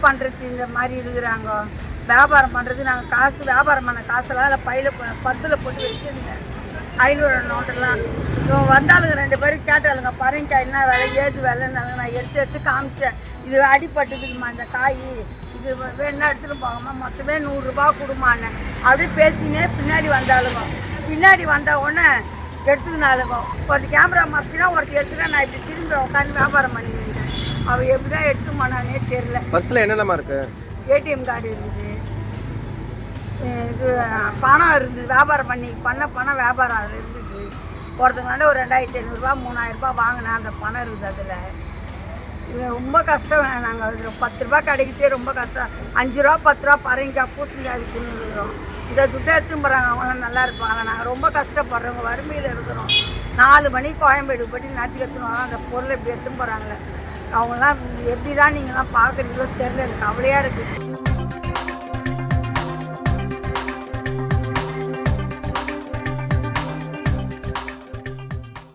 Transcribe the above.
பண்ணுறது இந்த மாதிரி இருக்கிறாங்க. வியாபாரம் பண்ணுறது நாங்கள் காசு வியாபாரம் பண்ண காசெல்லாம் அதில் பையில் பர்ஸில் போட்டு வச்சுருந்தேன். 500 நோட்டெல்லாம் இவங்க வந்தாலுங்க 2 பேரும் கேட்டாளுங்க பரங்கிக்காய்னா விலை ஏது விலைன்னாலுங்க. நான் எடுத்து காமிச்சேன். இது அடிப்பட்டுக்குதுமா இந்த காய், இது வேணா எடுத்துகிட்டு போகமா, மொத்தமே 100 ரூபா கொடுமான்னு அப்படியே பேசினே பின்னாடி வந்தாளுங்க. பின்னாடி வந்த உடனே எடுத்துக்கினாலுங்க. ஒரு கேமரா மாற்றினா ஒருத்தர் எடுத்துக்கினா நான் இப்படி திரும்பி உட்காந்து வியாபாரம் பண்ணிருந்தேன். அவள் எப்படி தான் எடுத்து போனானே தெரில. பர்ஸில் என்னென்னமா இருக்குது? ஏடிஎம் கார்டு இருந்தது, இது பணம் இருந்தது, வியாபாரம் பண்ண பணம் வியாபாரம் அதில் இருந்தது. ஒருத்தவங்க ஒரு 2500 3000 ரூபா வாங்கினேன். அந்த பணம் இருக்குது அதில். இது ரொம்ப கஷ்டம். நாங்கள் அதில் 10 ரூபா கிடைக்கிட்டே ரொம்ப கஷ்டம். 5 ரூபா 10 ரூபா பரங்கிக்காய் பூசணிக்காய் விற்றுன்னு இருக்கிறோம். இந்த துட்டை எடுத்துன்னு போகிறாங்க. அவங்களாம் நல்லா இருப்பாங்களா? நாங்கள் ரொம்ப கஷ்டப்படுறவங்க, வறுமையில் இருக்கிறோம். 4 மணிக்கு கோயம்பேடு போய்ட்டு நாட்டுக்கு எடுத்துன்னு வரோம். அந்த பொருளை இப்படி எடுத்துன்னு போகிறாங்களே, அவங்களாம் எப்படி தான் நீங்களாம் பார்க்குறீங்களோ தெரில. எனக்கு கவலையாக இருக்குது.